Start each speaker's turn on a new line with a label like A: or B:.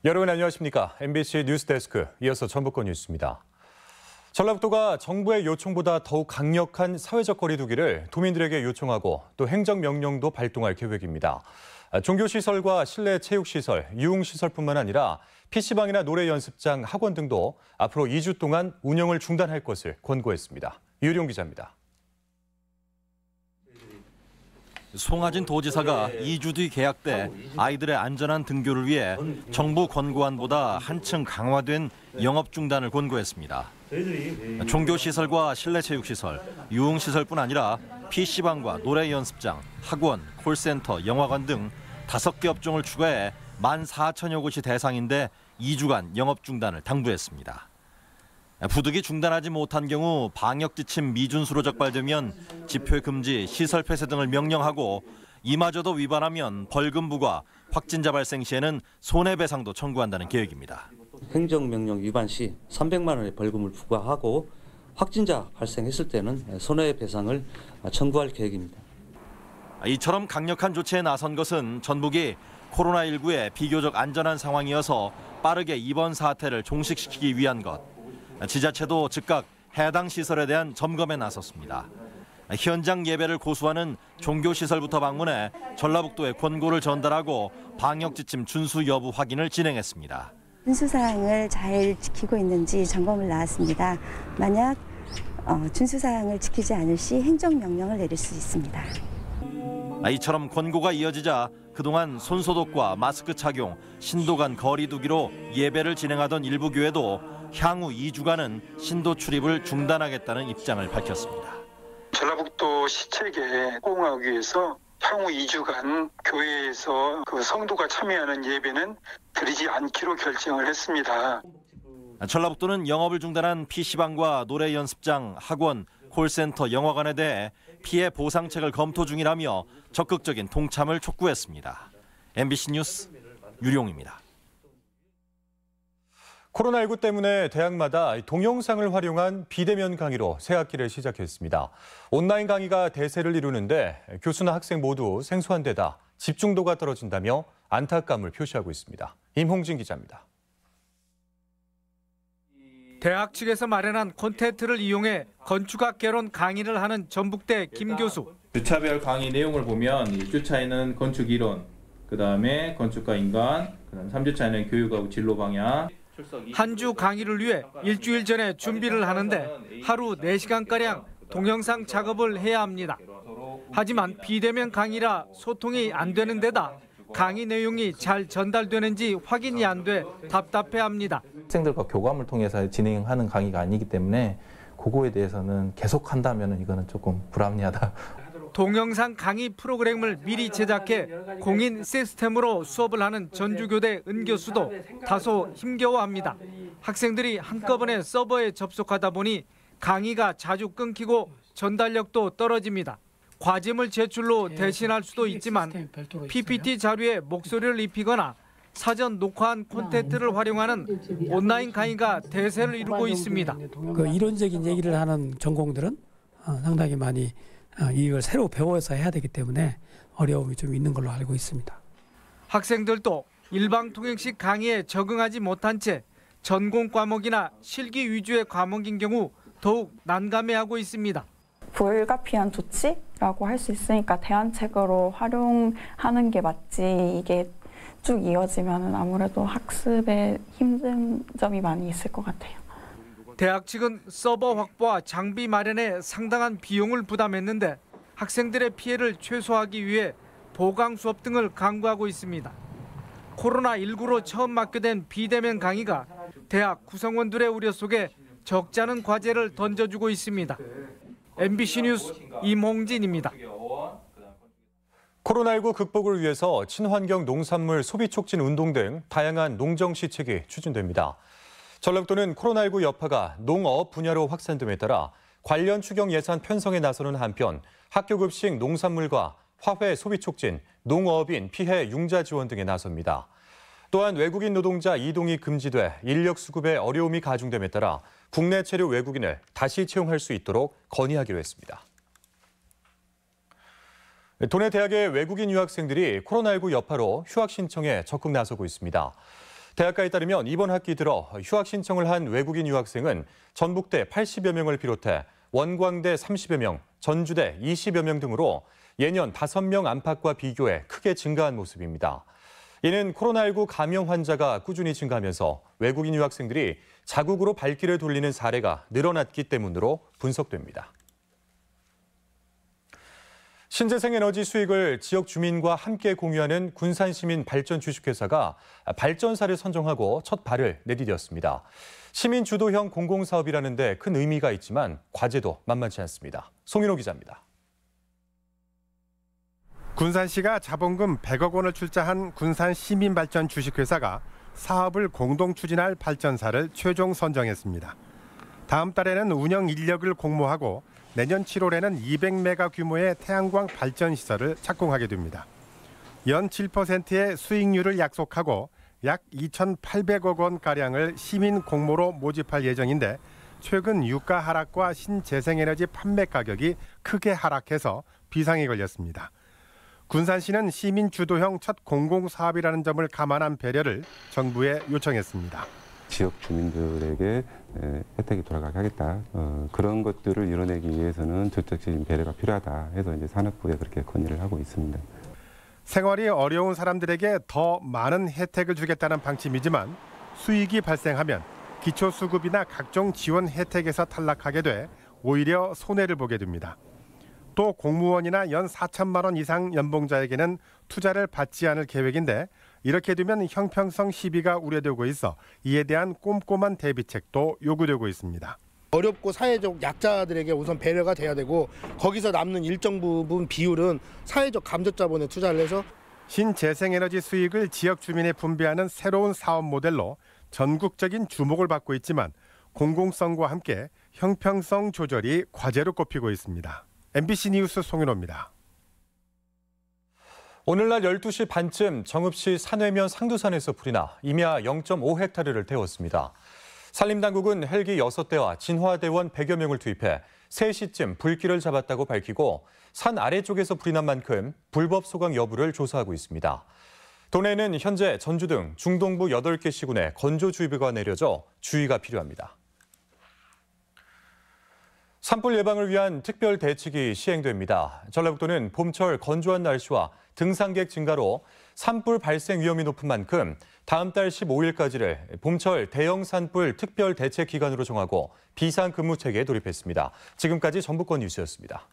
A: 여러분 안녕하십니까? MBC 뉴스데스크, 이어서 전북권 뉴스입니다. 전라북도가 정부의 요청보다 더욱 강력한 사회적 거리 두기를 도민들에게 요청하고 또 행정명령도 발동할 계획입니다. 종교시설과 실내 체육시설, 유흥시설뿐만 아니라 PC방이나 노래 연습장, 학원 등도 앞으로 2주 동안 운영을 중단할 것을 권고했습니다. 유룡 기자입니다.
B: 송하진 도지사가 2주 뒤 개학돼 아이들의 안전한 등교를 위해 정부 권고안보다 한층 강화된 영업 중단을 권고했습니다. 종교시설과 실내체육시설, 유흥시설뿐 아니라 PC방과 노래 연습장, 학원, 콜센터, 영화관 등 5개 업종을 추가해 14,000여 곳이 대상인데 2주간 영업 중단을 당부했습니다. 부득이 중단하지 못한 경우 방역 지침 미준수로 적발되면 집회 금지, 시설 폐쇄 등을 명령하고 이마저도 위반하면 벌금 부과, 확진자 발생 시에는 손해배상도 청구한다는 계획입니다.
C: 행정명령 위반 시 300만 원의 벌금을 부과하고 확진자 발생했을 때는 손해배상을 청구할 계획입니다.
B: 이처럼 강력한 조치에 나선 것은 전북이 코로나19의 비교적 안전한 상황이어서 빠르게 이번 사태를 종식시키기 위한 것. 지자체도 즉각 해당 시설에 대한 점검에 나섰습니다. 현장 예배를 고수하는 종교시설부터 방문해 전라북도에 권고를 전달하고 방역지침 준수 여부 확인을 진행했습니다.
D: 준수사항을 잘 지키고 있는지 점검을 나왔습니다. 만약 준수사항을 지키지 않을 시 행정명령을 내릴 수 있습니다.
B: 이처럼 권고가 이어지자 그동안 손소독과 마스크 착용, 신도 간 거리 두기로 예배를 진행하던 일부 교회도 향후 2주간은 신도 출입을 중단하겠다는 입장을 밝혔습니다.
E: 전라북도 시책에 호응하기 위해서 향후 2주간 교회에서 성도가 참여하는 예배는 드리지 않기로 결정을 했습니다.
B: 전라북도는 영업을 중단한 PC방과 노래 연습장, 학원, 콜센터, 영화관에 대해 피해 보상책을 검토 중이라며 적극적인 동참을 촉구했습니다. MBC 뉴스 유룡입니다.
A: 코로나19 때문에 대학마다 동영상을 활용한 비대면 강의로 새 학기를 시작했습니다. 온라인 강의가 대세를 이루는데 교수나 학생 모두 생소한 데다 집중도가 떨어진다며 안타까움을 표시하고 있습니다. 임홍진 기자입니다.
F: 대학 측에서 마련한 콘텐츠를 이용해 건축학 개론 강의를 하는 전북대 김 교수.
G: 주차별 강의 내용을 보면 1주차에는 건축 이론, 그다음에 건축과 인간, 그다음 3주차에는 교육하고 진로 방향.
F: 한 주 강의를 위해 일주일 전에 준비를 하는데 하루 4시간가량 동영상 작업을 해야 합니다. 하지만 비대면 강의라 소통이 안 되는 데다 강의 내용이 잘 전달되는지 확인이 안 돼 답답해합니다.
H: 학생들과 교감을 통해서 진행하는 강의가 아니기 때문에 그거에 대해서는 계속 한다면 이거는 조금 불합리하다.
F: 동영상 강의 프로그램을 미리 제작해 공인 시스템으로 수업을 하는 전주교대 은 교수도 다소 힘겨워합니다. 학생들이 한꺼번에 서버에 접속하다 보니 강의가 자주 끊기고 전달력도 떨어집니다. 과제물 제출로 대신할 수도 있지만 PPT 자료에 목소리를 입히거나 사전 녹화한 콘텐츠를 활용하는 온라인 강의가 대세를 이루고 있습니다.
I: 이론적인 얘기를 하는 전공들은 상당히 많이 이걸 새로 배워서 해야 되기 때문에 어려움이 좀 있는 걸로 알고 있습니다.
F: 학생들도 일방통행식 강의에 적응하지 못한 채 전공 과목이나 실기 위주의 과목인 경우 더욱 난감해하고 있습니다.
J: 불가피한 조치라고 할 수 있으니까 대안책으로 활용하는 게 맞지, 이게 쭉 이어지면 아무래도 학습에 힘든 점이 많이 있을 것 같아요.
F: 대학 측은 서버 확보와 장비 마련에 상당한 비용을 부담했는데 학생들의 피해를 최소화하기 위해 보강 수업 등을 강구하고 있습니다. 코로나19로 처음 맡게된 비대면 강의가 대학 구성원들의 우려 속에 적지 않은 과제를 던져주고 있습니다. MBC 뉴스 임홍진입니다.
A: 코로나19 극복을 위해서 친환경 농산물 소비 촉진 운동 등 다양한 농정 시책이 추진됩니다. 전라북도는 코로나19 여파가 농업 분야로 확산됨에 따라 관련 추경 예산 편성에 나서는 한편 학교 급식 농산물과 화훼 소비 촉진, 농업인 피해 융자 지원 등에 나섭니다. 또한 외국인 노동자 이동이 금지돼 인력 수급에 어려움이 가중됨에 따라 국내 체류 외국인을 다시 채용할 수 있도록 건의하기로 했습니다. 도내 대학의 외국인 유학생들이 코로나19 여파로 휴학 신청에 적극 나서고 있습니다. 대학가에 따르면 이번 학기 들어 휴학 신청을 한 외국인 유학생은 전북대 80여 명을 비롯해 원광대 30여 명, 전주대 20여 명 등으로 예년 5명 안팎과 비교해 크게 증가한 모습입니다. 이는 코로나19 감염 환자가 꾸준히 증가하면서 외국인 유학생들이 자국으로 발길을 돌리는 사례가 늘어났기 때문으로 분석됩니다. 신재생 에너지 수익을 지역 주민과 함께 공유하는 군산시민 발전 주식회사가 발전사를 선정하고 첫 발을 내디뎠습니다. 시민 주도형 공공사업이라는 데 큰 의미가 있지만 과제도 만만치 않습니다. 송인호 기자입니다.
K: 군산시가 자본금 100억 원을 출자한 군산 시민발전 주식회사가 사업을 공동 추진할 발전사를 최종 선정했습니다. 다음 달에는 운영 인력을 공모하고 내년 7월에는 200메가 규모의 태양광 발전 시설을 착공하게 됩니다. 연 7%의 수익률을 약속하고 약 2,800억 원가량을 시민 공모로 모집할 예정인데 최근 유가 하락과 신재생에너지 판매 가격이 크게 하락해서 비상이 걸렸습니다. 군산시는 시민 주도형 첫 공공사업이라는 점을 감안한 배려를 정부에 요청했습니다.
L: 지역 주민들에게 혜택이 돌아가게 하겠다. 그런 것들을 이뤄내기 위해서는 적극적인 배려가 필요하다 해서 이제 산업부에 그렇게 건의를 하고 있습니다.
K: 생활이 어려운 사람들에게 더 많은 혜택을 주겠다는 방침이지만 수익이 발생하면 기초수급이나 각종 지원 혜택에서 탈락하게 돼 오히려 손해를 보게 됩니다. 또 공무원이나 연 4천만 원 이상 연봉자에게는 투자를 받지 않을 계획인데 이렇게 되면 형평성 시비가 우려되고 있어 이에 대한 꼼꼼한 대비책도 요구되고 있습니다.
M: 어렵고 사회적 약자들에게 우선 배려가 돼야 되고 거기서 남는 일정 부분 비율은 사회적 감저자본에 투자를 해서
K: 신재생에너지 수익을 지역 주민에 분배하는 새로운 사업 모델로 전국적인 주목을 받고 있지만 공공성과 함께 형평성 조절이 과제로 꼽히고 있습니다. MBC 뉴스 송윤호입니다.
A: 오늘날 12시 반쯤 정읍시 산회면 상두산에서 불이 나 임야 0.5헥타르를 태웠습니다. 산림당국은 헬기 6대와 진화대원 100여 명을 투입해 3시쯤 불길을 잡았다고 밝히고 산 아래쪽에서 불이 난 만큼 불법 소강 여부를 조사하고 있습니다. 도내에는 현재 전주 등 중동부 8개 시군에 건조주의보가 내려져 주의가 필요합니다. 산불 예방을 위한 특별 대책이 시행됩니다. 전라북도는 봄철 건조한 날씨와 등산객 증가로 산불 발생 위험이 높은 만큼 다음 달 15일까지를 봄철 대형 산불 특별 대책 기간으로 정하고 비상근무 체계에 돌입했습니다. 지금까지 전북권 뉴스였습니다.